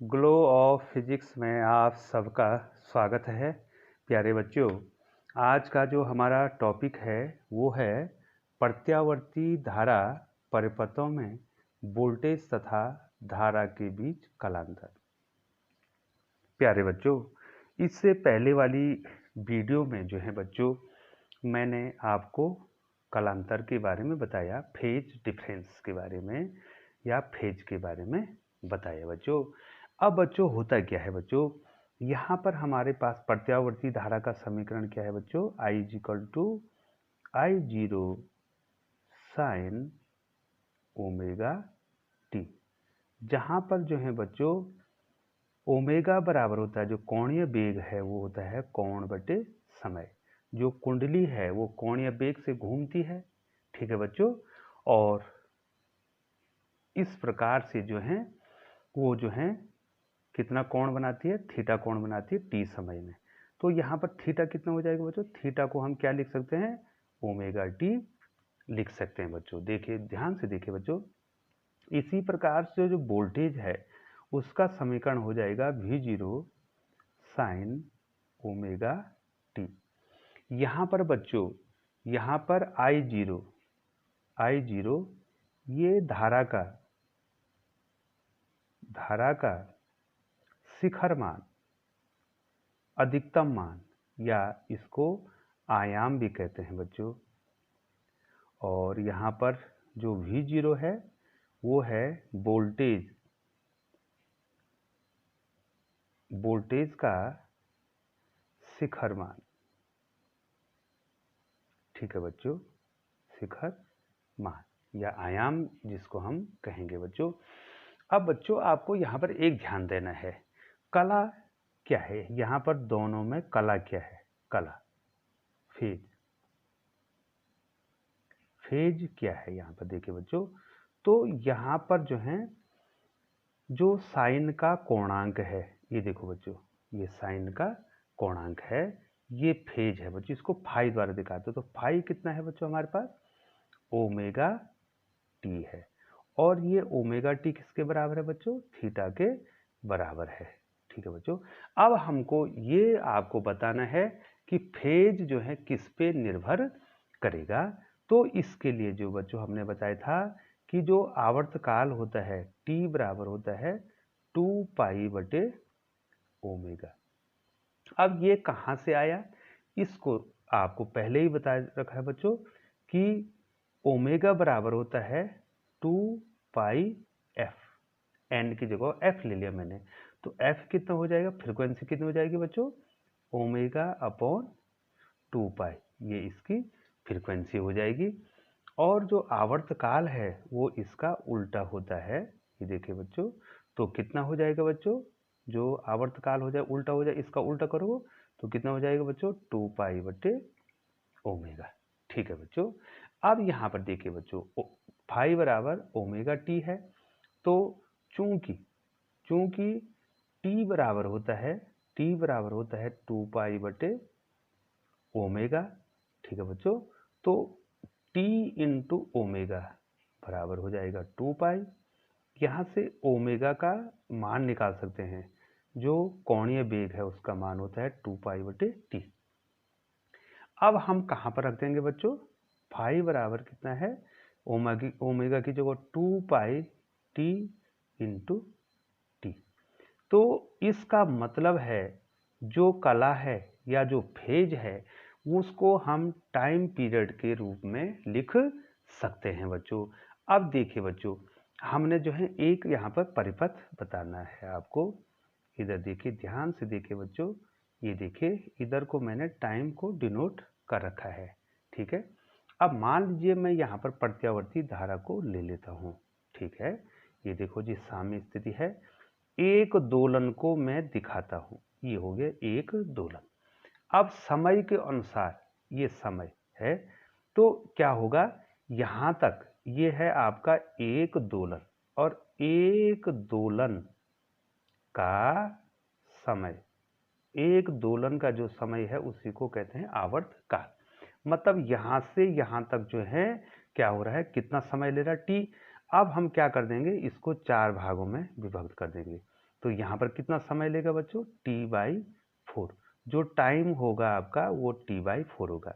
Glow of physics में आप सबका स्वागत है प्यारे बच्चों। आज का जो हमारा टॉपिक है वो है प्रत्यावर्ती धारा परिपथों में वोल्टेज तथा धारा के बीच कलांतर। प्यारे बच्चों, इससे पहले वाली वीडियो में जो है बच्चों मैंने आपको कलांतर के बारे में बताया, फेज डिफरेंस के बारे में या फेज के बारे में बताया बच्चों। अब बच्चों होता क्या है बच्चों, यहाँ पर हमारे पास प्रत्यावर्ती धारा का समीकरण क्या है बच्चों, I is equal to I zero sine omega T. जहाँ पर जो है बच्चों ओमेगा बराबर होता है, जो कोणीय वेग है वो होता है कोण बटे समय। जो कुंडली है वो कोणीय वेग से घूमती है, ठीक है बच्चों। और इस प्रकार से जो है वो जो है कितना कोण बनाती है, थीटा कोण बनाती है टी समय में। तो यहाँ पर थीटा कितना हो जाएगा बच्चों, थीटा को हम क्या लिख सकते हैं, ओमेगा टी लिख सकते हैं बच्चों। देखिए ध्यान से देखिए बच्चों, इसी प्रकार से जो वोल्टेज है उसका समीकरण हो जाएगा V zero sine omega T. यहाँ पर बच्चों, यहाँ पर आई जीरो ये धारा का शिखर मान, अधिकतम मान, या इसको आयाम भी कहते हैं बच्चों। और यहाँ पर जो V0 है वो है वोल्टेज का शिखर मान, ठीक है बच्चों, शिखर मान या आयाम जिसको हम कहेंगे बच्चों। अब बच्चों आपको यहाँ पर एक ध्यान देना है, कला क्या है यहाँ पर, दोनों में कला क्या है, कला फेज क्या है यहाँ पर देखिए बच्चों। तो यहाँ पर जो है जो साइन का कोणांक है, ये देखो बच्चों, ये साइन का कोणांक है, ये फेज है बच्चों। इसको फाई द्वारा दिखाते हो, तो फाई कितना है बच्चों हमारे पास, ओमेगा टी है। और ये ओमेगा टी किसके बराबर है बच्चों, थीटा के बराबर है, ठीक है बच्चों। अब हमको ये आपको बताना है कि फेज जो है किस पे निर्भर करेगा। तो इसके लिए जो बच्चों हमने बताया था कि जो आवर्तकाल होता है t बराबर होता है 2 पाई बटे ओमेगा। अब ये कहाँ से आया, इसको आपको पहले ही बता रखा है बच्चों कि ओमेगा बराबर होता है 2 पाई एफ, एन की जगह एफ ले लिया मैंने, तो एफ कितना हो जाएगा, फ्रीक्वेंसी कितनी हो जाएगी बच्चों, ओमेगा अपॉन 2 पाई, ये इसकी फ्रीक्वेंसी हो जाएगी। और जो आवर्तकाल है वो इसका उल्टा होता है, ये देखिए बच्चों। तो कितना हो जाएगा बच्चों, जो आवर्तकाल हो जाए उल्टा हो जाए, इसका उल्टा करो तो कितना हो जाएगा बच्चों, 2 पाई बटे ओमेगा, ठीक है बच्चों। अब यहाँ पर देखिए बच्चों, फाई बराबर ओमेगा टी है, तो चूंकि टी बराबर होता है 2 पाई बटे ओमेगा, ठीक है बच्चों। तो t इंटू ओमेगा बराबर हो जाएगा 2 पाई। यहाँ से ओमेगा का मान निकाल सकते हैं, जो कोणीय वेग है उसका मान होता है 2 पाई बटे टी। अब हम कहाँ पर रख देंगे बच्चों, फाई बराबर कितना है, ओमेगा की जगह 2 पाई टी इंटू टी। तो इसका मतलब है जो कला है या जो फेज है उसको हम टाइम पीरियड के रूप में लिख सकते हैं बच्चों। अब देखिए बच्चों, हमने जो है एक यहाँ पर परिपथ बताना है आपको। इधर देखिए, ध्यान से देखिए बच्चों, ये देखिए इधर को मैंने टाइम को डिनोट कर रखा है, ठीक है। अब मान लीजिए मैं यहाँ पर प्रत्यावर्ती धारा को ले लेता हूँ, ठीक है। ये देखो जी साम्य स्थिति है, एक दोलन को मैं दिखाता हूँ, ये हो गया एक दोलन। अब समय के अनुसार ये समय है, तो क्या होगा, यहाँ तक ये है आपका एक दोलन, और एक दोलन का समय, एक दोलन का जो समय है उसी को कहते हैं आवर्तकाल। मतलब यहाँ से यहाँ तक जो है क्या हो रहा है, कितना समय ले रहा है, टी। अब हम क्या कर देंगे, इसको 4 भागों में विभक्त कर देंगे। तो यहाँ पर कितना समय लेगा बच्चों, t/4। जो टाइम होगा आपका वो t/4 होगा।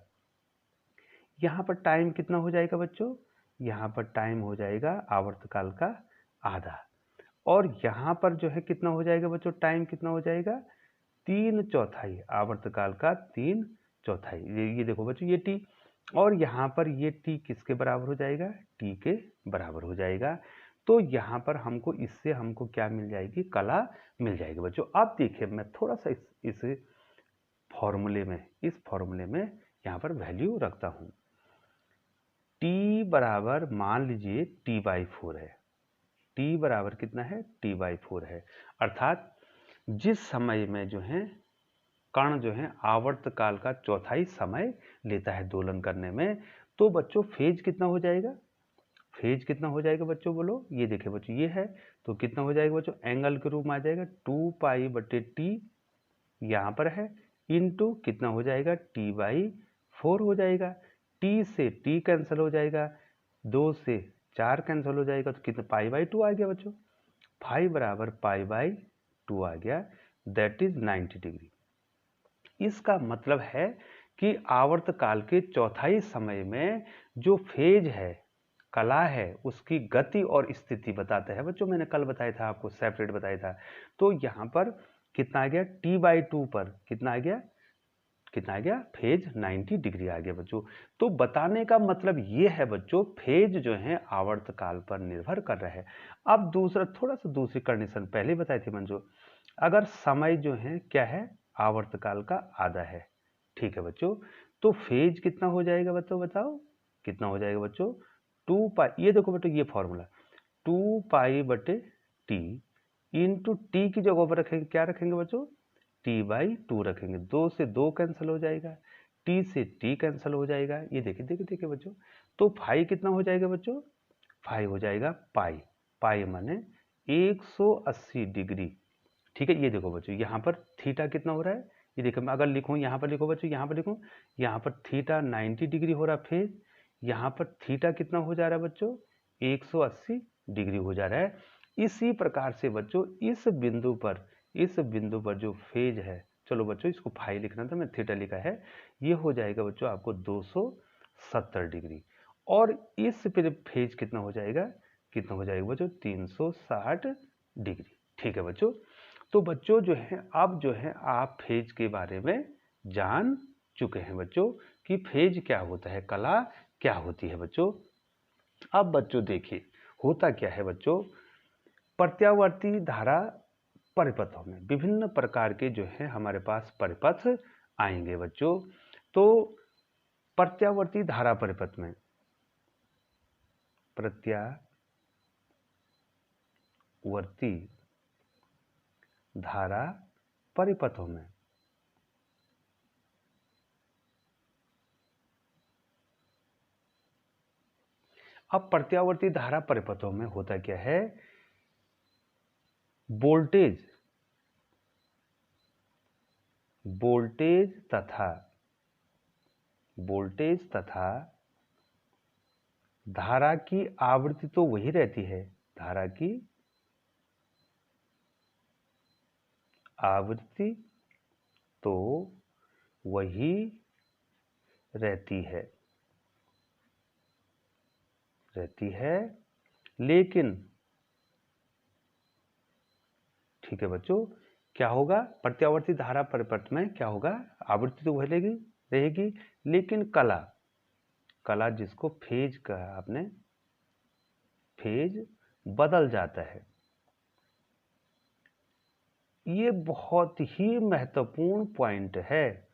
यहाँ पर टाइम कितना हो जाएगा बच्चों, यहाँ पर टाइम हो जाएगा आवर्तकाल का आधा। और यहाँ पर जो है कितना हो जाएगा बच्चों, टाइम कितना हो जाएगा, 3/4 आवर्तकाल का 3/4। ये देखो बच्चों ये t, और यहाँ पर ये t किसके बराबर हो जाएगा, t के बराबर हो जाएगा। तो यहाँ पर हमको इससे हमको क्या मिल जाएगी, कला मिल जाएगी बच्चों। अब देखिए मैं थोड़ा सा इस फॉर्मूले में यहाँ पर वैल्यू रखता हूँ। t बराबर मान लीजिए t/4 है, t बराबर कितना है, t/4 है। अर्थात जिस समय में जो है कण जो है आवर्तकाल का चौथाई समय लेता है दोलन करने में, तो बच्चों फेज कितना हो जाएगा, फेज कितना हो जाएगा बच्चों बोलो। ये देखिए बच्चों ये है, तो कितना हो जाएगा बच्चों, एंगल के रूप में आ जाएगा 2π/t यहाँ पर है, इंटू कितना हो जाएगा, t/4 हो जाएगा। t से t कैंसिल हो जाएगा, 2 से 4 कैंसिल हो जाएगा, तो कितना π/2 आ गया बच्चों, फाई बराबर π/2 आ गया, दैट इज 90 डिग्री। इसका मतलब है कि आवर्तकाल के चौथाई समय में जो फेज है, कला है, उसकी गति और स्थिति बताता है बच्चों। मैंने कल बताया था आपको, सेपरेट बताया था। तो यहाँ पर कितना आ गया, t/2 पर कितना आ गया, फेज 90 डिग्री आ गया बच्चों। तो बताने का मतलब ये है बच्चों, फेज जो है आवर्तकाल पर निर्भर कर रहा है। अब दूसरा, थोड़ा सा दूसरी कंडीशन पहले बताई थी मंजू, अगर समय जो है क्या है, आवर्तकाल का आधा है, ठीक है बच्चों, तो फेज कितना हो जाएगा बच्चों, बताओ कितना हो जाएगा बच्चों, 2π, ये देखो बच्चों ये फॉर्मूला 2π/t इंटू टी की जगह पर रखेंगे, क्या रखेंगे बच्चों, t/2 रखेंगे। 2 से 2 कैंसिल हो जाएगा, t से t कैंसिल हो जाएगा। ये देखिए देखिए देखिए बच्चों, तो फाई कितना हो जाएगा बच्चों, फाई हो जाएगा पाई, पाई माने 180 डिग्री, ठीक है। ये देखो बच्चों यहाँ पर थीटा कितना हो रहा है, ये देखो मैं अगर लिखूँ, यहाँ पर लिखो बच्चों, यहाँ पर लिखूँ, यहाँ पर थीटा 90 डिग्री हो रहा फेज, यहाँ पर थीटा कितना हो जा रहा है बच्चों, 180 डिग्री हो जा रहा है। इसी प्रकार से बच्चों इस बिंदु पर जो फेज है, चलो बच्चों इसको फाई लिखना था, मैं थीटा लिखा है, ये हो जाएगा बच्चों आपको 270 डिग्री। और इस पर फेज कितना हो जाएगा, बच्चों 360 डिग्री, ठीक है बच्चों। तो बच्चों जो है अब जो है आप फेज के बारे में जान चुके हैं बच्चों कि फेज क्या होता है, कला क्या होती है बच्चों। अब बच्चों देखिए होता क्या है बच्चों, प्रत्यावर्ती धारा परिपथों में विभिन्न प्रकार के जो है हमारे पास परिपथ आएंगे बच्चों। तो प्रत्यावर्ती धारा परिपथ में, प्रत्यावर्ती धारा परिपथों में अब प्रत्यावर्ती धारा परिपथों में होता क्या है, वोल्टेज तथा धारा की आवृत्ति तो वही रहती है, धारा की आवृत्ति तो वही रहती है लेकिन, ठीक है बच्चों, क्या होगा, प्रत्यावर्ती धारा परिपथ में क्या होगा, आवृत्ति तो वही रहेगी लेकिन कला जिसको फेज कहा आपने, फेज बदल जाता है। ये बहुत ही महत्वपूर्ण पॉइंट है,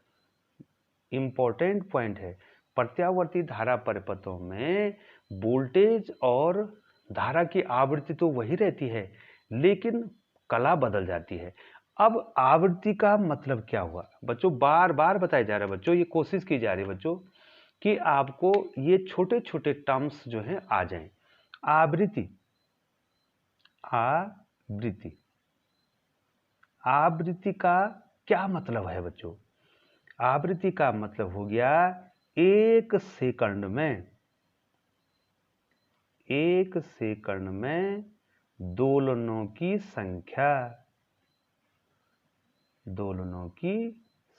इंपॉर्टेंट पॉइंट है। प्रत्यावर्ती धारा परिपथों में वोल्टेज और धारा की आवृत्ति तो वही रहती है लेकिन कला बदल जाती है। अब आवृत्ति का मतलब क्या हुआ बच्चों, बार बार बताया जा रहा है बच्चों, ये कोशिश की जा रही है बच्चों कि आपको ये छोटे छोटे टर्म्स जो हैं आ जाएं। आवृत्ति, आवृत्ति का क्या मतलब है बच्चों, आवृत्ति का मतलब हो गया एक सेकंड में दोलनों की संख्या, दोलनों की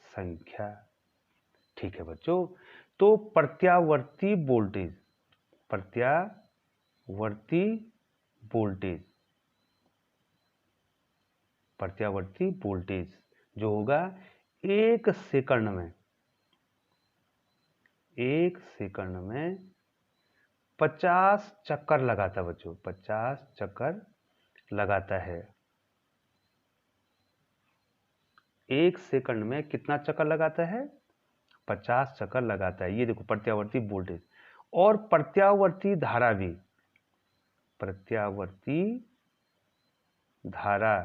संख्या। ठीक है बच्चों, तो प्रत्यावर्ती वोल्टेज, प्रत्यावर्ती वोल्टेज, प्रत्यावर्ती वोल्टेज जो होगा 1 सेकंड में, 1 सेकंड में 50 चक्कर लगाता है बच्चों, 50 चक्कर लगाता है। 1 सेकंड में कितना चक्कर लगाता है? 50 चक्कर लगाता है। ये देखो प्रत्यावर्ती वोल्टेज। और प्रत्यावर्ती धारा भी, प्रत्यावर्ती धारा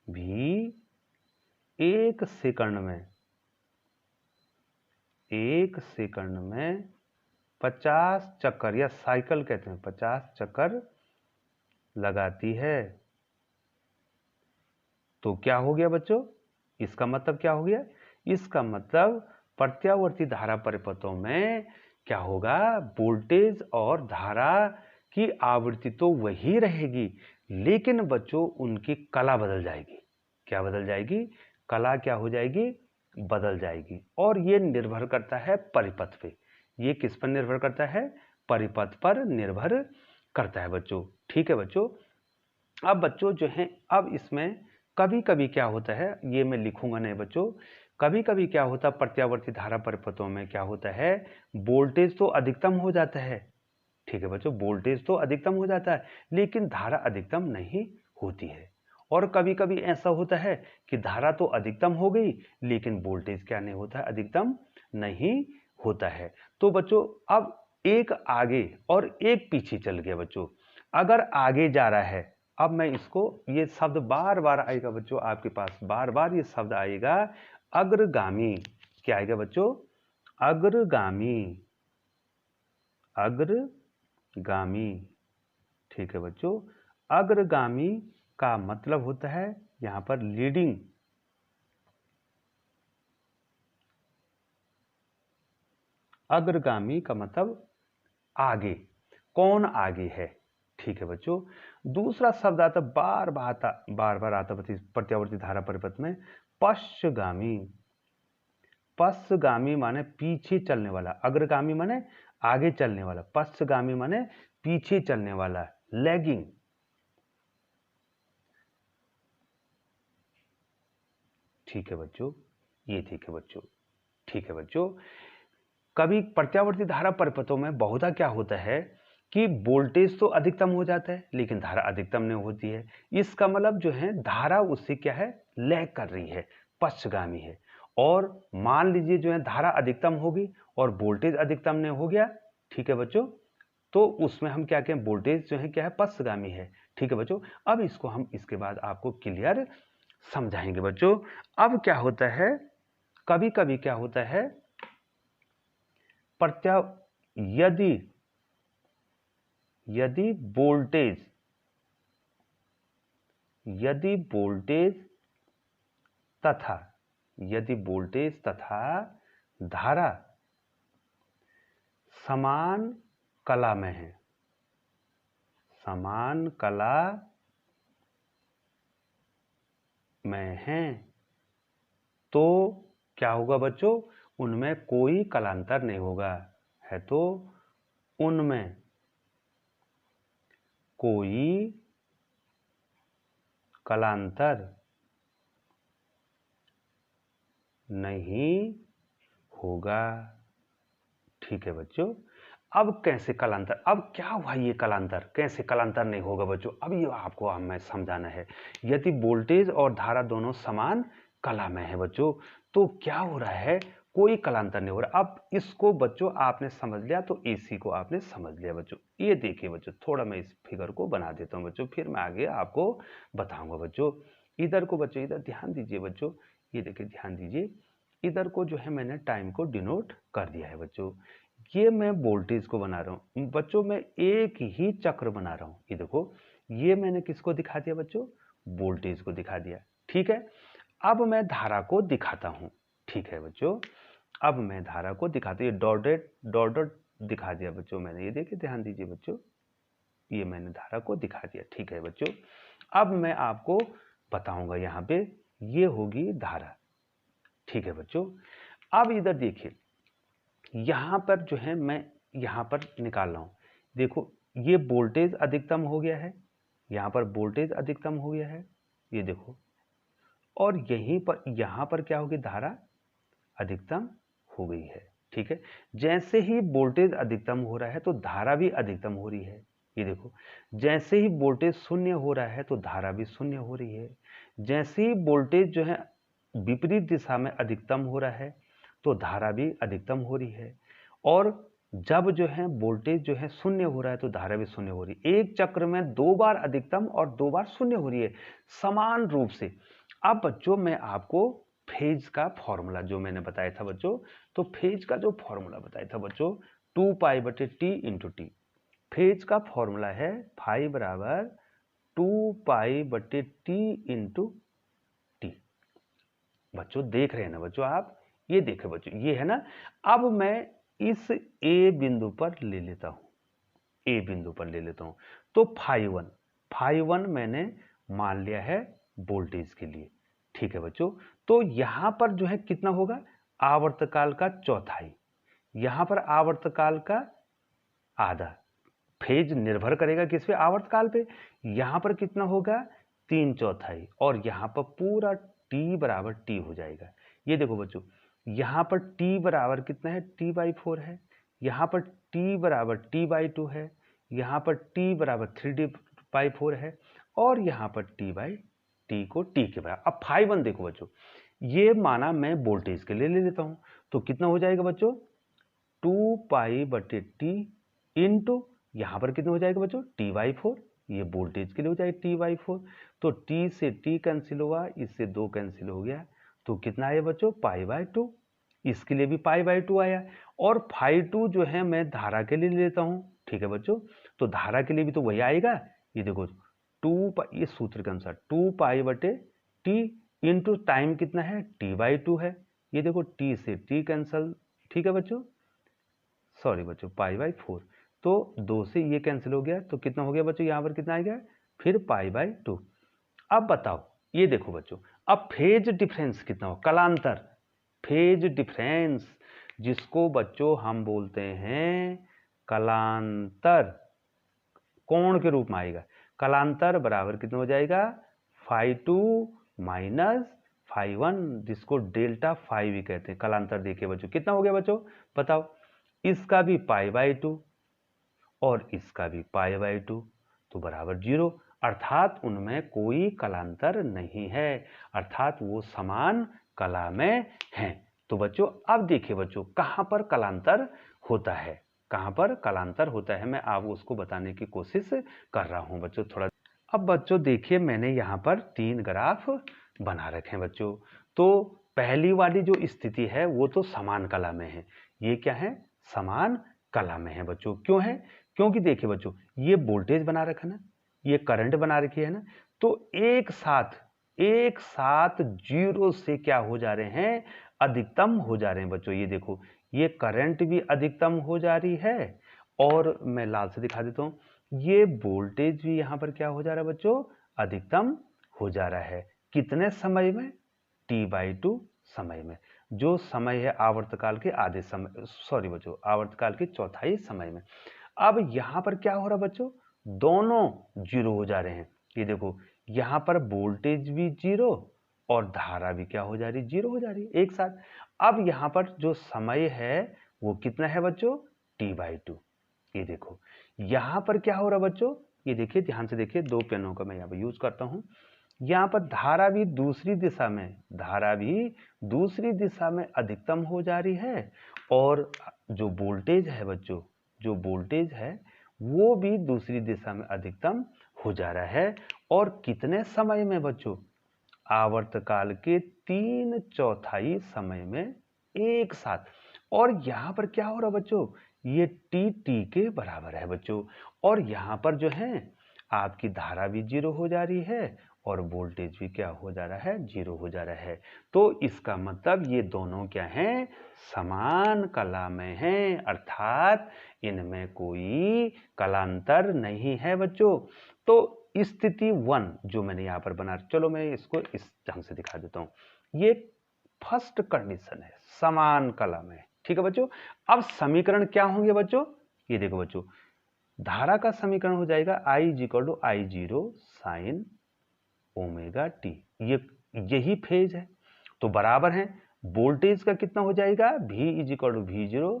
भी 1 सेकंड में, 1 सेकंड में 50 चक्कर या साइकिल कहते हैं, 50 चक्कर लगाती है। तो क्या हो गया बच्चों? इसका मतलब क्या हो गया? इसका मतलब प्रत्यावर्ती धारा परिपथों में क्या होगा? वोल्टेज और धारा की आवृत्ति तो वही रहेगी, लेकिन बच्चों उनकी कला बदल जाएगी। क्या बदल जाएगी? कला क्या हो जाएगी? बदल जाएगी। और ये निर्भर करता है परिपथ पे। ये किस पर निर्भर करता है? परिपथ पर निर्भर करता है बच्चों। ठीक है बच्चों। अब बच्चों जो है, अब इसमें कभी कभी क्या होता है, ये मैं लिखूंगा नहीं बच्चों, कभी कभी क्या होता है प्रत्यावर्ती धारा परिपथों में क्या होता है, वोल्टेज तो अधिकतम हो जाता है। ठीक है बच्चों, वोल्टेज तो अधिकतम हो जाता है, लेकिन धारा अधिकतम नहीं होती है। और कभी कभी ऐसा होता है कि धारा तो अधिकतम हो गई, लेकिन वोल्टेज क्या नहीं होता है? अधिकतम नहीं होता है। तो बच्चों अब एक आगे और एक पीछे चल गया बच्चों। अगर आगे जा रहा है, अब मैं इसको, ये शब्द बार बार आएगा बच्चों आपके पास, बार बार ये शब्द आएगा, अग्रगामी। क्या आएगा बच्चों? अग्रगामी, अग्रगामी। ठीक है बच्चों, अग्रगामी का मतलब होता है यहां पर लीडिंग, अग्रगामी का मतलब आगे, कौन आगे है। ठीक है बच्चों। दूसरा शब्द आता बार बार आता प्रत्यावर्ती धारा परिपथ में, पश्चगामी। पश्चगामी माने पीछे चलने वाला, अग्रगामी माने आगे चलने वाला, पश्चगामी माने पीछे चलने वाला, लैगिंग। ठीक है बच्चों, ये ठीक है बच्चों। ठीक है बच्चों, कभी प्रत्यावर्ती धारा परिपथों में बहुधा क्या होता है कि वोल्टेज तो अधिकतम हो जाता है, लेकिन धारा अधिकतम नहीं होती है। इसका मतलब जो है धारा उससे क्या है? लैग कर रही है, पश्चगामी है। और मान लीजिए जो है धारा अधिकतम होगी और वोल्टेज अधिकतम नहीं हो गया, ठीक है बच्चों, तो उसमें हम क्या कहें? वोल्टेज जो है क्या है? पश्चगामी है। ठीक है बच्चों। अब इसको हम इसके बाद आपको क्लियर समझाएंगे बच्चों। अब क्या होता है, कभी कभी क्या होता है, प्रत्या यदि यदि वोल्टेज, यदि वोल्टेज तथा, यदि वोल्टेज तथा धारा समान कला में है, समान कला में है, तो क्या होगा बच्चों? उनमें कोई कलांतर नहीं होगा, है तो उनमें कोई कलांतर नहीं होगा। ठीक है बच्चों। अब कैसे कलांतर, अब क्या हुआ ये कलांतर, कैसे कलांतर नहीं होगा बच्चों? अब ये आपको हमें समझाना है। यदि वोल्टेज और धारा दोनों समान कला में है बच्चों, तो क्या हो रहा है? कोई कलांतर नहीं हो रहा। अब इसको बच्चों आपने समझ लिया, तो एसी को आपने समझ लिया बच्चों। ये देखिए बच्चों, थोड़ा मैं इस फिगर को बना देता हूँ बच्चों, फिर मैं आगे आपको बताऊंगा बच्चों। इधर को बच्चों, इधर ध्यान दीजिए बच्चों, ये देखिए ध्यान दीजिए, इधर को जो है मैंने टाइम को डिनोट कर दिया है बच्चों। ये मैं वोल्टेज को बना रहा हूँ बच्चों, मैं एक ही चक्र बना रहा हूँ। ये देखो, ये मैंने किसको दिखा दिया बच्चों? वोल्टेज को दिखा दिया। ठीक है। अब मैं धारा को दिखाता हूँ। ठीक है बच्चों, अब मैं धारा को दिखाता हूँ, ये डॉटेड डॉट डॉट दिखा दिया बच्चों मैंने। ये देखिए, ध्यान दीजिए बच्चों, ये मैंने धारा को दिखा दिया। ठीक है बच्चों, अब मैं आपको बताऊंगा यहाँ पे ये होगी धारा। ठीक है बच्चों, अब इधर देखिए, यहां पर जो है मैं यहां पर निकाल रहा हूं। देखो ये वोल्टेज अधिकतम हो गया है, यहां पर वोल्टेज अधिकतम हो गया है, ये देखो, और यहां पर क्या होगी, धारा अधिकतम हो गई है। ठीक है, जैसे ही वोल्टेज अधिकतम हो रहा है तो धारा भी अधिकतम हो रही है। ये देखो, जैसे ही वोल्टेज शून्य हो रहा है तो धारा भी शून्य हो रही है। जैसे ही वोल्टेज जो है विपरीत दिशा में अधिकतम हो रहा है तो धारा भी अधिकतम हो रही है। और जब जो है वोल्टेज जो है शून्य हो रहा है तो धारा भी शून्य हो रही है। एक चक्र में 2 बार अधिकतम और 2 बार शून्य हो रही है समान रूप से। अब बच्चों मैं आपको फेज का फॉर्मूला जो मैंने बताया था बच्चों, तो फेज का जो फॉर्मूला बताया था बच्चों, 2π/t इंटू टी। फेज का फॉर्मूला है फाई बराबर 2π/t इंटू टी। बच्चों देख रहे हैं ना बच्चों आप, ये देखे बच्चों, ये है ना। अब मैं इस ए बिंदु पर ले लेता हूं, ए बिंदु पर ले लेता हूं, तो फाई वन मैंने मान लिया है वोल्टेज के लिए। ठीक है बच्चों, तो यहां पर जो है कितना होगा, आवर्तकाल का चौथाई, यहां पर आवर्तकाल का आधा। फेज निर्भर करेगा किस पे, आवर्तकाल पे। यहां पर कितना होगा, 3/4, और यहां पर पूरा t बराबर t हो जाएगा। ये देखो बच्चों, यहां पर t बराबर कितना है, t/4 है, यहां पर t बराबर t/2 है, यहां पर t बराबर 3d/4 है, और यहां पर t को t के बराबर। अब φ1 देखो बच्चों, ये माना मैं वोल्टेज के लिए ले लेता हूं, तो कितना हो जाएगा बच्चों, 2π/t इंटू, यहां पर कितना हो जाएगा बच्चों, t/4, ये वोल्टेज के लिए हो जाएगा t/4। तो t से t कैंसिल हुआ, इससे 2 कैंसिल हो गया, तो कितना आया बच्चों, π/2। इसके लिए भी π/2 आया। और φ2 जो है मैं धारा के लिए लेता हूं। ठीक है बच्चों, तो धारा के लिए भी तो वही आएगा। ये देखो, ये सूत्र के अनुसार 2π/t इंटू टाइम कितना है, t/2 है। ये देखो, t से t कैंसिल, ठीक है बच्चों, सॉरी बच्चों, π/4, तो 2 से ये कैंसिल हो गया, तो कितना हो गया बच्चों, यहां पर कितना आ गया, फिर π/2। अब बताओ, ये देखो बच्चों, अब फेज डिफरेंस कितना हो, कलांतर, फेज डिफरेंस जिसको बच्चों हम बोलते हैं कलांतर, कोण के रूप में आएगा। कलांतर बराबर कितना हो जाएगा, φ2 माइनस φ1, जिसको डेल्टा फाई भी कहते हैं। कलांतर देखिए बच्चों, कितना हो गया बच्चों, बताओ, इसका भी π/2 और इसका भी π/2, तो बराबर 0, अर्थात उनमें कोई कलांतर नहीं है, अर्थात वो समान कला में हैं। तो बच्चों अब देखिए बच्चों, कहां पर कलांतर होता है, कहां पर कलांतर होता है, मैं आपको उसको बताने की कोशिश कर रहा हूं बच्चों थोड़ा। अब बच्चों देखिए, मैंने यहां पर 3 ग्राफ बना रखे हैं बच्चों। तो पहली वाली जो स्थिति है वो तो समान कला में है। ये क्या है, समान कला में है बच्चों। क्यों है, क्योंकि देखिए बच्चों, ये वोल्टेज बना रखा ना, ये करंट बना रखी है ना, तो एक साथ 0 से क्या हो जा रहे हैं, अधिकतम हो जा रहे हैं बच्चों। ये देखो, ये करंट भी अधिकतम हो जा रही है, और मैं लाल से दिखा देता हूं, ये वोल्टेज भी यहां पर क्या हो जा रहा है बच्चों, अधिकतम हो जा रहा है। कितने समय में, t/2 समय में, जो समय है आवर्तकाल के आधे समय, सॉरी बच्चों, आवर्तकाल के चौथाई समय में। अब यहां पर क्या हो रहा है बच्चों, दोनों 0 हो जा रहे हैं। ये देखो, यहां पर वोल्टेज भी 0 और धारा भी क्या हो जा रही, 0 हो जा रही है एक साथ। अब यहां पर जो समय है वो कितना है बच्चों, t/2। ये देखो, यहां पर क्या हो रहा है बच्चों, ये देखिए, ध्यान से देखिए, 2 पेनों का मैं यहाँ पर यूज करता हूं। यहां पर धारा भी दूसरी दिशा में, धारा भी दूसरी दिशा में अधिकतम हो जा रही है, और जो वोल्टेज है बच्चों, जो वोल्टेज है वो भी दूसरी दिशा में अधिकतम हो जा रहा है। और कितने समय में बच्चों, आवर्तकाल के 3/4 समय में एक साथ। और यहां पर क्या हो रहा है बच्चों, ये t के बराबर है बच्चों, और यहां पर जो है आपकी धारा भी 0 हो जा रही है, और वोल्टेज भी क्या हो जा रहा है, 0 हो जा रहा है। तो इसका मतलब ये दोनों क्या हैं, समान कला में हैं, अर्थात इनमें कोई कलांतर नहीं है बच्चों। तो स्थिति 1 जो मैंने यहाँ पर बना, चलो मैं इसको इस ढंग से दिखा देता हूँ। ये फर्स्ट कंडीशन है समान कला में, ठीक है बच्चों। अब समीकरण क्या होंगे बच्चों, ये देखो बच्चों, धारा का समीकरण हो जाएगा I = I0 sign omega T, यही फेज है, तो बराबर है वोल्टेज का कितना हो जाएगा V = V0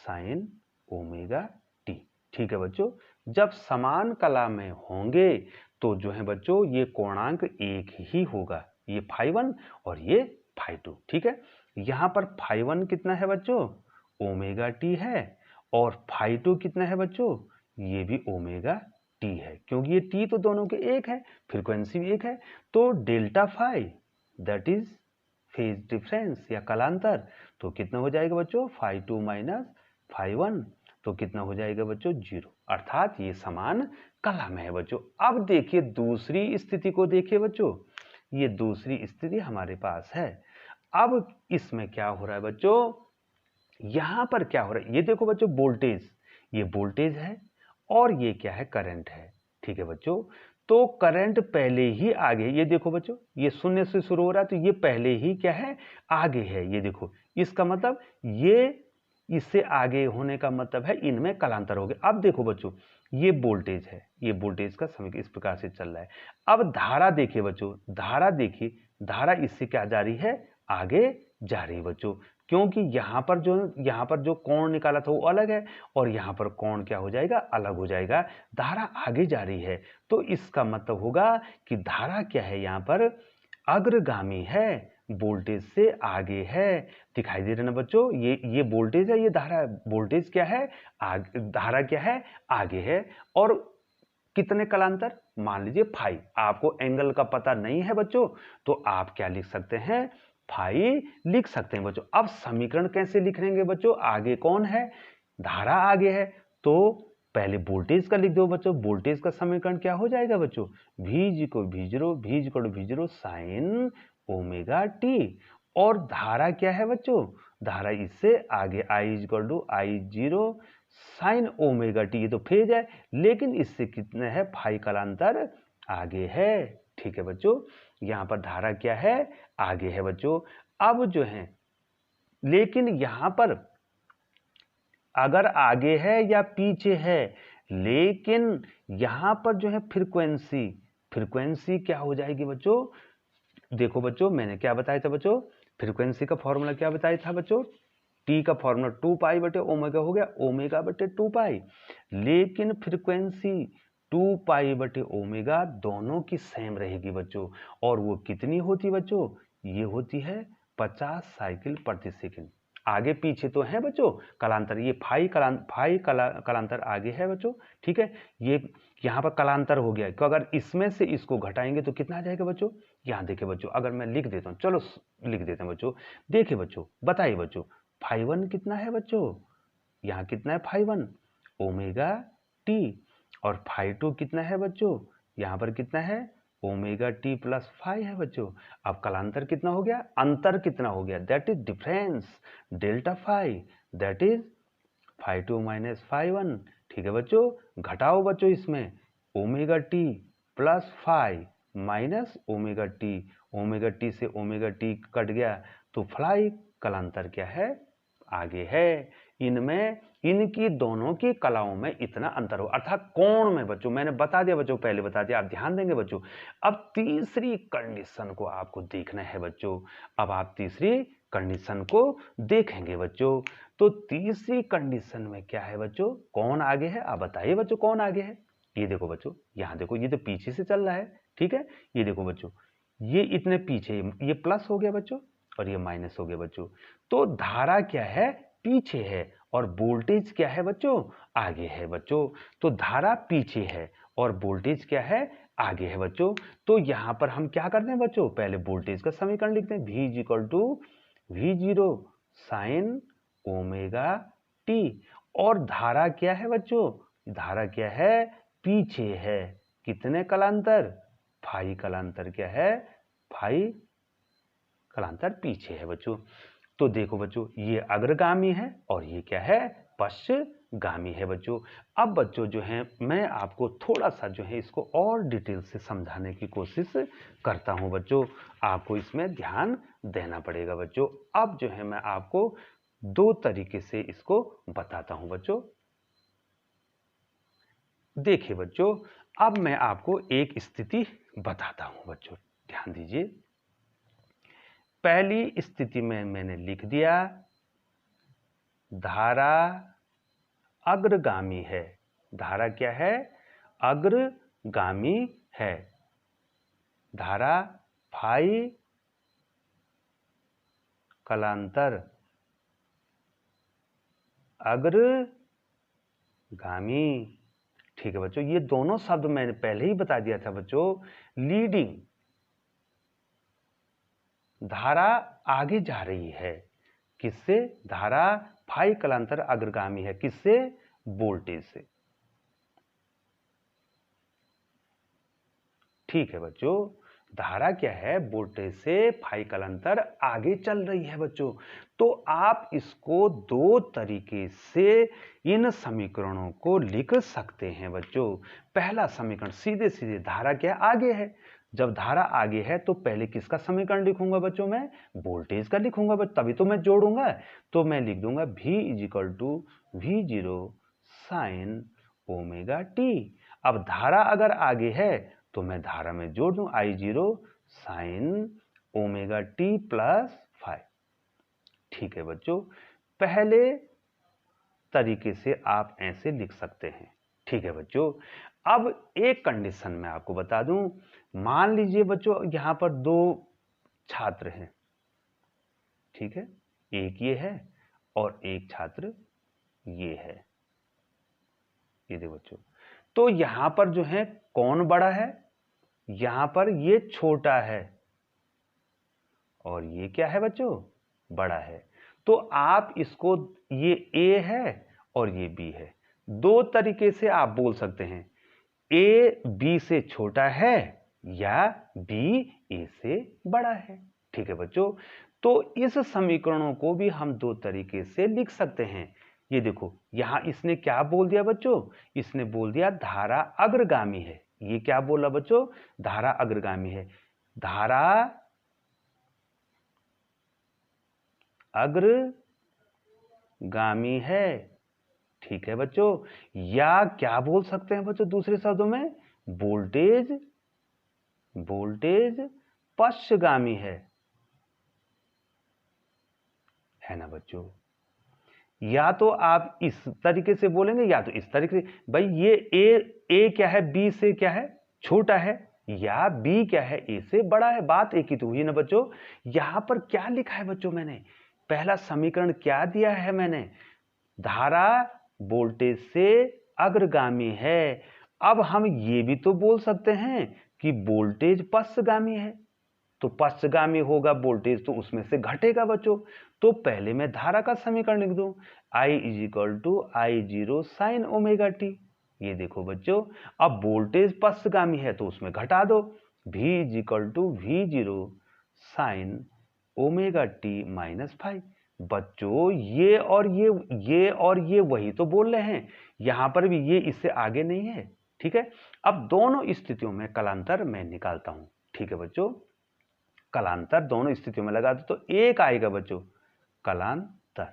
sign omega T, ठीक है बच्चों। जब समान कला में होंगे तो जो है बच्चों ये कोणांक एक ही होगा, ये φ1 और ये φ2, ठीक है। यहाँ पर φ1 कितना है बच्चों, ओमेगा टी है, और φ2 कितना है बच्चों, ये भी ओमेगा टी है, क्योंकि ये टी तो दोनों के एक है, फ्रीक्वेंसी भी एक है, तो delta phi that is phase difference या कलांतर, तो कितना हो जाएगा बच्चों φ2 माइनस φ1, तो कितना हो जाएगा बच्चों 0, अर्थात ये समान कला में है बच्चों। अब देखिए दूसरी स्थिति को, देखिए बच्चों ये दूसरी स्थिति हमारे पास है। अब इसमें क्या हो रहा है बच्चों, यहां पर क्या हो रहा है, ये देखो बच्चों वोल्टेज, ये वोल्टेज है और ये क्या है करंट है, ठीक है बच्चों। तो करंट पहले ही आगे, ये देखो बच्चों ये शून्य से शुरू हो रहा है, तो ये पहले ही क्या है आगे है, ये देखो, इसका मतलब ये इससे आगे होने का मतलब है इनमें कलांतर हो गया। अब देखो बच्चों ये वोल्टेज है, ये वोल्टेज का समीकरण इस प्रकार से चल रहा है। अब धारा देखिए बच्चों, धारा देखिए, धारा इससे क्या जा रही है, आगे जा रही है बच्चों, क्योंकि यहाँ पर जो कोण निकाला था वो अलग है और यहाँ पर कोण क्या हो जाएगा, अलग हो जाएगा, धारा आगे जा रही है, तो इसका मतलब होगा कि धारा क्या है, यहाँ पर अग्रगामी है, वोल्टेज से आगे है। दिखाई दे रहा है ना बच्चों, ये वोल्टेज है, ये धारा, वोल्टेज क्या है आगे, धारा क्या है आगे है, और कितने कलांतर, मान लीजिए फाई, आपको एंगल का पता नहीं है बच्चों, तो आप क्या लिख सकते हैं, फाई लिख सकते हैं बच्चों। अब समीकरण कैसे लिखेंगे बच्चों, आगे कौन है, धारा आगे है, तो पहले वोल्टेज का लिख दो बच्चों, वोल्टेज का समीकरण क्या हो जाएगा बच्चों, V = V0 sign omega T, और धारा क्या है बच्चों, धारा इससे आगे I = I0 sign omega T, ये तो फेज है, लेकिन इससे कितने है फाई कलांतर आगे है, ठीक है बच्चों। यहाँ पर धारा क्या है आगे है बच्चों। अब जो है, लेकिन यहाँ पर अगर आगे है या पीछे है, लेकिन यहाँ पर जो है फ्रीक्वेंसी क्या हो जाएगी बच्चों, देखो बच्चों मैंने क्या बताया था बच्चों, फ्रीक्वेंसी का फॉर्मूला क्या बताया था बच्चों, टी का फॉर्मूला 2π/ओमेगा हो गया, ओमेगा/2π, लेकिन फ्रीक्वेंसी 2π/ओमेगा दोनों की सेम रहेगी बच्चों, और वो कितनी होती बच्चों, ये होती है 50 साइकिल प्रति सेकंड। आगे पीछे तो है बच्चों कलांतर, ये फाई कलांतर आगे है बच्चों, ठीक है। ये यहाँ पर कलांतर हो गया, तो अगर इसमें से इसको घटाएंगे तो कितना आ जाएगा बच्चों, यहाँ देखिए बच्चों, अगर मैं लिख देता हूँ, चलो लिख देते हैं बच्चों, देखिए बच्चों, बताइए बच्चों φ1 कितना है बच्चों, यहाँ कितना है φ1 ओमेगा टी, और φ2 कितना है बच्चों, यहाँ पर कितना है ओमेगा टी प्लस फाई है बच्चों। अब कलांतर कितना हो गया, अंतर कितना हो गया, that is difference delta phi, that is φ2 minus φ1, ठीक है बच्चों। घटाओ बच्चों इसमें omega T plus phi minus omega T से ओमेगा टी कट गया, तो फाई कलांतर क्या है आगे है। इनमें इनकी दोनों की कलाओं में इतना अंतर हो, अर्थात कोण में बच्चों, मैंने बता दिया बच्चों, पहले बता दिया, आप ध्यान देंगे बच्चों। अब तीसरी कंडीशन को आपको देखना है बच्चों, अब आप तीसरी कंडीशन को देखेंगे बच्चों। तो तीसरी कंडीशन में क्या है बच्चों, कौन आगे है, आप बताइए बच्चों कौन आगे है। ये देखो बच्चों, यहाँ देखो, ये तो पीछे से चल रहा है, ठीक है। ये देखो बच्चों, ये इतने पीछे, ये प्लस हो गया बच्चों और ये माइनस हो गया बच्चों, तो धारा क्या है पीछे है और वोल्टेज क्या है बच्चों आगे है बच्चों। तो धारा पीछे है और वोल्टेज क्या है आगे है बच्चों। तो यहाँ पर हम क्या करते हैं बच्चों, पहले वोल्टेज का समीकरण लिखते हैं, V = V0 sign omega T, और धारा क्या है बच्चों, धारा क्या है पीछे है, कितने कलांतर, फाई कलांतर क्या है, फाई कलांतर पीछे है बच्चों। तो देखो बच्चों, ये अग्रगामी है और ये क्या है पश्चगामी अग्रगामी है बच्चों। अब बच्चों जो है मैं आपको थोड़ा सा जो है इसको और डिटेल से समझाने की कोशिश करता हूं बच्चों, आपको इसमें ध्यान देना पड़ेगा बच्चों। अब जो है मैं आपको दो तरीके से इसको बताता हूं बच्चों। देखिए बच्चों, अब मैं आपको एक स्थिति बताता हूं बच्चों, ध्यान दीजिए। पहली स्थिति में मैंने लिख दिया धारा अग्रगामी है। धारा क्या है? अग्रगामी है। धारा फाई कलांतर अग्रगामी। ठीक है बच्चों, ये दोनों शब्द मैंने पहले ही बता दिया था बच्चों। लीडिंग, धारा आगे जा रही है। किससे? धारा फाई कलांतर अग्रगामी है। किससे? वोल्टेज से। ठीक है बच्चों, धारा क्या है? वोल्टेज से फाई कलांतर आगे चल रही है बच्चों। तो आप इसको दो तरीके से इन समीकरणों को लिख सकते हैं बच्चों। पहला समीकरण सीधे सीधे धारा क्या आगे है। जब धारा आगे है तो पहले किसका समीकरण लिखूंगा बच्चों? मैं वोल्टेज का लिखूंगा बच्चों, तभी तो मैं जोड़ूंगा। तो मैं लिख दूंगा V = V0 sign omega T. अब धारा अगर आगे है तो मैं धारा में जोड़ दूं I0 sign omega T plus 5। ठीक है बच्चों, पहले तरीके से आप ऐसे लिख सकते हैं। ठीक है बच्चों, अब एक कंडीशन मैं आपको बता दूं। मान लीजिए बच्चों यहां पर दो छात्र हैं। ठीक है, एक ये है और एक छात्र ये है। ये देखो बच्चों, तो यहां पर जो है कौन बड़ा है? यहां पर ये छोटा है और ये क्या है बच्चों? बड़ा है। तो आप इसको, ये A है और ये B है। दो तरीके से आप बोल सकते हैं, A B से छोटा है या B A से बड़ा है। ठीक है बच्चों, तो इस समीकरणों को भी हम दो तरीके से लिख सकते हैं। ये देखो, यहां इसने क्या बोल दिया बच्चों? इसने बोल दिया धारा अग्रगामी है। ये क्या बोला बच्चों? धारा अग्रगामी है। धारा अग्रगामी है। ठीक है बच्चों, या क्या बोल सकते हैं बच्चों दूसरे शब्दों में? वोल्टेज पश्चगामी है ना बच्चों? या तो आप इस तरीके से बोलेंगे या तो इस तरीके से। भाई ये ए क्या है? बी से क्या है? छोटा है। या बी क्या है? ए से बड़ा है। बात एक ही तो हुई ना बच्चों। यहां पर क्या लिखा है बच्चों मैंने? पहला समीकरण क्या दिया है मैंने? धारा वोल्टेज से अग्रगामी है। अब हम ये भी तो बोल सकते हैं कि वोल्टेज पश्चगामी है। तो पश्चगामी होगा वोल्टेज, तो उसमें से घटेगा बच्चों। तो पहले मैं धारा का समीकरण लिख दूं, I = I0 sign omega T. ये देखो बच्चों, अब वोल्टेज पश्चगामी है तो उसमें घटा दो, V = V0 sign omega T minus 5। बच्चों ये और ये वही तो बोल रहे हैं। यहां पर भी ये इससे आगे नहीं है। ठीक है, अब दोनों स्थितियों में कलांतर मैं निकालता हूं। ठीक है बच्चों, कलांतर दोनों स्थितियों में लगा दो तो एक आएगा बच्चों कलांतर।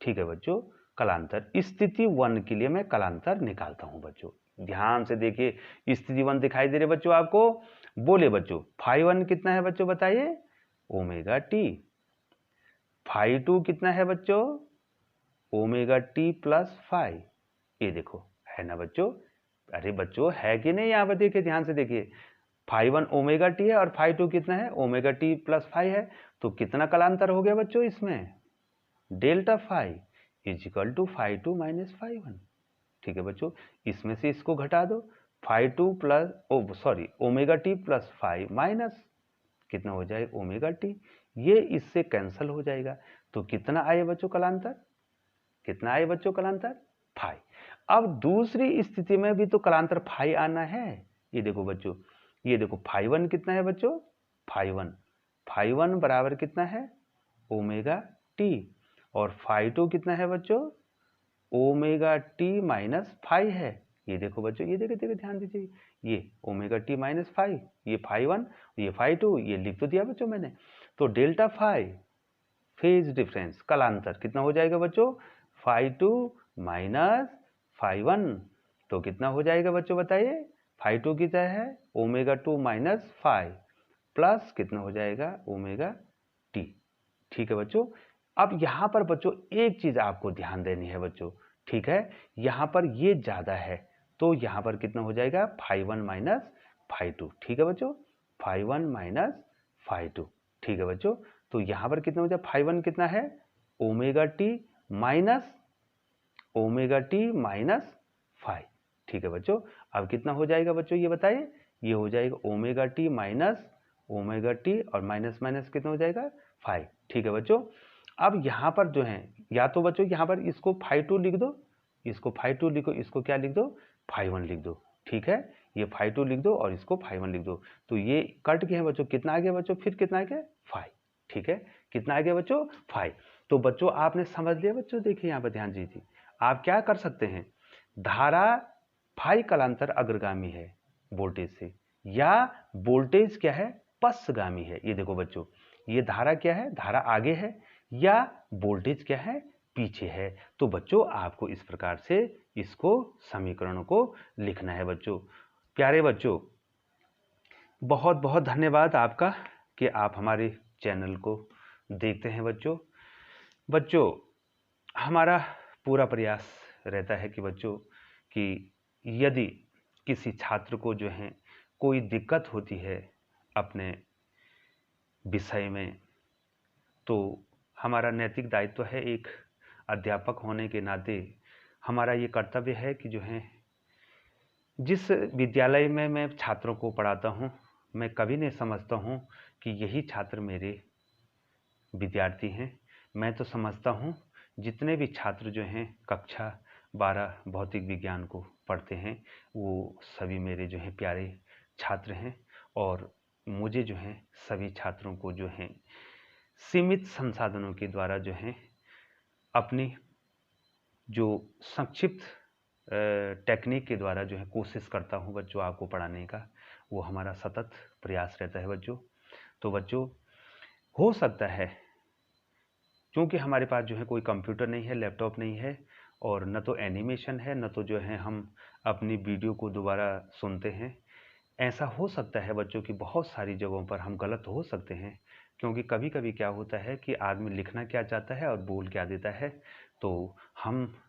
ठीक है बच्चों, कलांतर स्थिति 1 के लिए मैं कलांतर निकालता हूं बच्चों। ध्यान से देखिए, स्थिति 1 दिखाई दे रही बच्चों आपको? बोले बच्चों फाई 1 कितना है बच्चों? बताइए, ओमेगा टी। फाई 2 कितना है बच्चों? Omega T plus 5। ये देखो है ना बच्चों? अरे बच्चों है कि नहीं? यहां पर देखिए, ध्यान से देखिए, फाई 1 ओमेगा टी है और फाई 2 कितना है? ओमेगा टी प्लस 5 है। तो कितना कलांतर हो गया बच्चों इसमें? Delta phi = phi 2 minus phi 1। ठीक है बच्चों, इसमें से इसको घटा दो, phi 2 plus omega T plus 5 minus कितना हो जाएगा? Omega T. ये इससे कैंसिल हो जाएगा। तो कितना आए बच्चों कलांतर? कितना आए बच्चों कलांतर? फाई। अब दूसरी स्थिति में भी तो कलांतर फाई आना है। ये देखो बच्चों, ये देखो फाई 1 कितना है बच्चों? फाई 1 बराबर कितना है? Omega T. और फाई 2 कितना है बच्चों? ओमेगा टी माइनस फाइव है। ये देखो बच्चों, ये देखो ध्यान दीजिए, ये ओमेगा टी माइनस फाइव, ये फाइव वन, ये फाइव टू, ये लिख तो दिया बच्चों मैंने। तो डेल्टा फाइव फेज डिफरेंस कालांतर कितना हो जाएगा बच्चों, five two minus five one. तो कितना हो जाएगा बच्चों बताइए, फाइव टू कितना है, omega two minus five plus कितना हो जाएगा, ओमेगा टी। ठीक है बच्चों। अब यहाँ पर बच्चों एक चीज आपको ध्यान देनी है बच्चों, ठीक है, यहाँ पर ये ज्यादा है तो यहाँ पर कितना हो जाएगा, five one minus five two. ठीक है बच्चों, five one minus five two. ठीक है बच्चों, तो यहाँ पर कितना हो जाएगा, फाइव वन कितना है, ओमेगा टी माइनस फाइव। ठीक है बच्चों, अब कितना हो जाएगा बच्चों ये बताइए, ये हो जाएगा omega T minus omega T और माइनस माइनस कितना हो जाएगा, फाइव। ठीक है बच्चों, अब यहाँ पर जो है, या तो बच्चों यहाँ पर इसको फाइव टू लिख दो, इसको फाइव टू लिखो, इसको क्या लिख दो, फाइव वन लिख दो। ठीक है, ये फाइव टू लिख दो और इसको फाइव वन लिख दो। तो ये कट गए हैं बच्चों, कितना आ गया बच्चों, फिर कितना आ गया, फाइव। ठीक है, कितना आ गया बच्चों, फाइव। तो बच्चों आपने समझ लिया बच्चों, देखिए यहाँ पर ध्यान दीजिए, आप क्या कर सकते हैं, धारा फाइव कालांतर अग्रगामी है वोल्टेज से, या वोल्टेज क्या है, पश्चगामी है। ये देखो बच्चों, ये धारा क्या है, धारा आगे है, या वोल्टेज क्या है, पीछे है। तो बच्चों आपको इस प्रकार से इसको समीकरणों को लिखना है बच्चों। प्यारे बच्चों, बहुत बहुत धन्यवाद आपका कि आप हमारे चैनल को देखते हैं बच्चों। बच्चों हमारा पूरा प्रयास रहता है कि बच्चों कि यदि किसी छात्र को जो है कोई दिक्कत होती है अपने विषय में, तो हमारा नैतिक दायित्व है, एक अध्यापक होने के नाते हमारा ये कर्तव्य है कि जो है, जिस विद्यालय में मैं छात्रों को पढ़ाता हूँ, मैं कभी नहीं समझता हूँ कि यही छात्र मेरे विद्यार्थी हैं। मैं तो समझता हूँ जितने भी छात्र जो हैं कक्षा 12 भौतिक विज्ञान को पढ़ते हैं, वो सभी मेरे जो हैं प्यारे छात्र हैं, और मुझे जो है सभी छात्रों को जो है सीमित संसाधनों के द्वारा जो है अपनी जो संक्षिप्त टेक्निक के द्वारा जो है कोशिश करता हूँ बच्चों आपको पढ़ाने का। वो हमारा सतत प्रयास रहता है बच्चों। तो बच्चों हो सकता है, क्योंकि हमारे पास जो है कोई कंप्यूटर नहीं है, लैपटॉप नहीं है, और न तो एनिमेशन है, न तो जो है हम अपनी वीडियो को दोबारा सुनते हैं, ऐसा हो सकता है बच्चों कि बहुत सारी जगहों पर हम गलत हो सकते हैं। क्योंकि कभी कभी क्या होता है कि आदमी लिखना क्या चाहता है और बोल क्या देता है। तो हम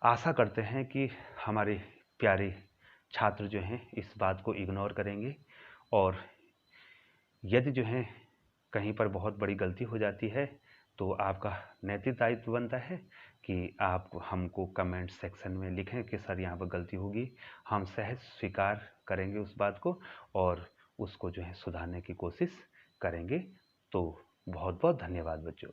आशा करते हैं कि हमारे प्यारे छात्र जो हैं इस बात को इग्नोर करेंगे, और यदि जो है कहीं पर बहुत बड़ी गलती हो जाती है तो आपका नैतिक दायित्व बनता है कि आप हमको कमेंट सेक्शन में लिखें कि सर यहाँ पर गलती होगी। हम सहज स्वीकार करेंगे उस बात को और उसको जो है सुधारने की कोशिश करेंगे। तो बहुत बहुत धन्यवाद बच्चों।